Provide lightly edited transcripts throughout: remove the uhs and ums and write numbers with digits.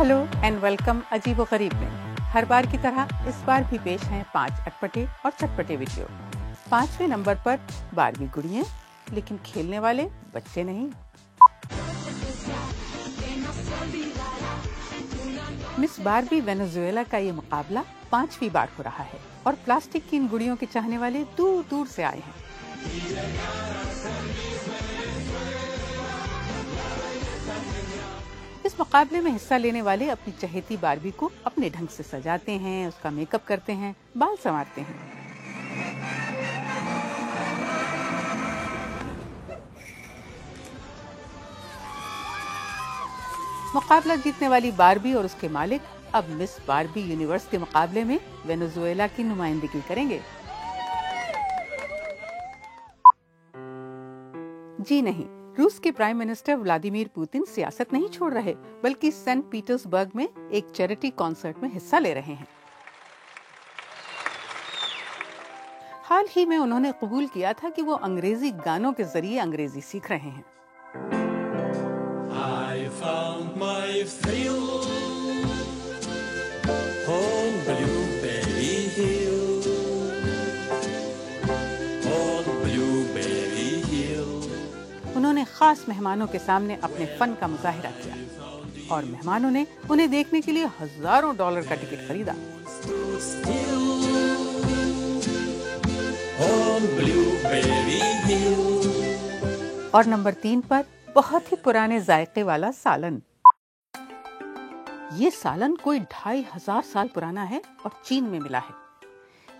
Hello and welcome अजीब व गरीब में। हर बार की तरह इस बार भी पेश हैं 5 अटपटे और चटपटे वीडियो। 5वें नंबर पर बारबी गुड़ियाँ, लेकिन खेलने वाले बच्चे नहीं। मिस बारबी वेनेजुएला का ये मुकाबला 5वीं बार हो रहा है और प्लास्टिक की इन गुड़ियों के चाहने वाले दूर दूर से आए हैं। इस मुकाबले में हिस्सा लेने वाले अपनी चहेती बारबी को अपने ढंग से सजाते हैं, उसका मेकअप करते हैं, बाल संवारते हैं। मुकाबला जीतने वाली बारबी और उसके मालिक अब मिस बारबी यूनिवर्स के मुकाबले में वेनेजुएला की नुमाइंदगी करेंगे। जी नहीं, रूस के प्राइम मिनिस्टर व्लादिमीर पुतिन सियासत नहीं छोड़ रहे, बल्कि सेंट पीटर्सबर्ग में एक चैरिटी कॉन्सर्ट में हिस्सा ले रहे हैं। हाल ही में उन्होंने कबूल किया था कि वो अंग्रेजी गानों के जरिए अंग्रेजी सीख रहे हैं। I found my thrill on Blueberry Hill, on Blueberry Hill. उन्होंने खास मेहमानों के सामने अपने फन का मुजाहिरा किया और मेहमानों ने उन्हें देखने के लिए हजारों डॉलर का टिकट खरीदा। On Blueberry Hill. और नंबर 3 पर बहुत ही पुराने जायके वाला सालन। ये सालन कोई 2500 साल पुराना है और चीन में मिला है।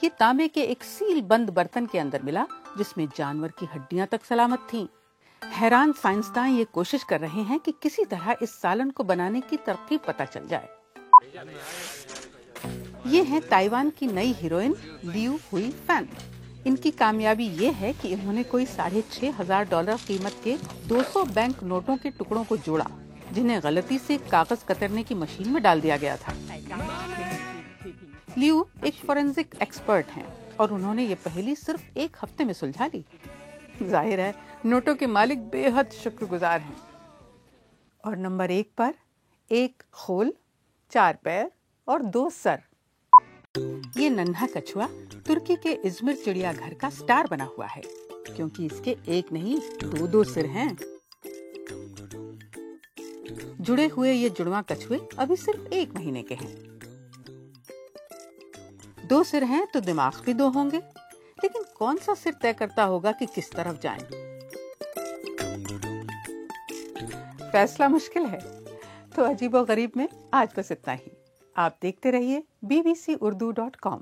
ये तांबे के एक सील बंद बर्तन के अंदर मिला, जिसमें जानवर की हड्डियां तक सलामत थीं। हैरान साइंसदान ये कोशिश कर रहे हैं कि किसी तरह इस सालन को बनाने की तरकीब पता चल जाए। ये है ताइवान की नई हीरोइन लियू हुई फैन। इनकी कामयाबी ये है कि इन्होंने कोई $6500 कीमत के 200 बैंक नोटों के टुकड़ों को जोड़ा, जिन्हें गलती से कागज कतरने की मशीन में डाल दिया गया था। लियू एक फोरेंसिक एक्सपर्ट हैं और उन्होंने ये पहेली सिर्फ 1 हफ्ते में सुलझा ली। जाहिर है नोटों के मालिक बेहद शुक्रगुजार हैं। और नंबर 1 पर 1 खोल, 4 पैर और 2 सर। ये नन्हा कछुआ तुर्की के इज़मिर चिड़ियाघर का स्टार बना हुआ है, क्योंकि इसके 1 नहीं 2 सिर हैं। जुड़े हुए ये जुड़वा कछुए अभी सिर्फ 1 महीने के हैं। 2 सिर हैं तो दिमाग भी 2 होंगे, लेकिन कौन सा सिर तय करता होगा कि किस तरफ जाएं? फैसला मुश्किल है। तो अजीबो गरीब में आज बस इतना ही। आप देखते रहिए bbcurdu.com।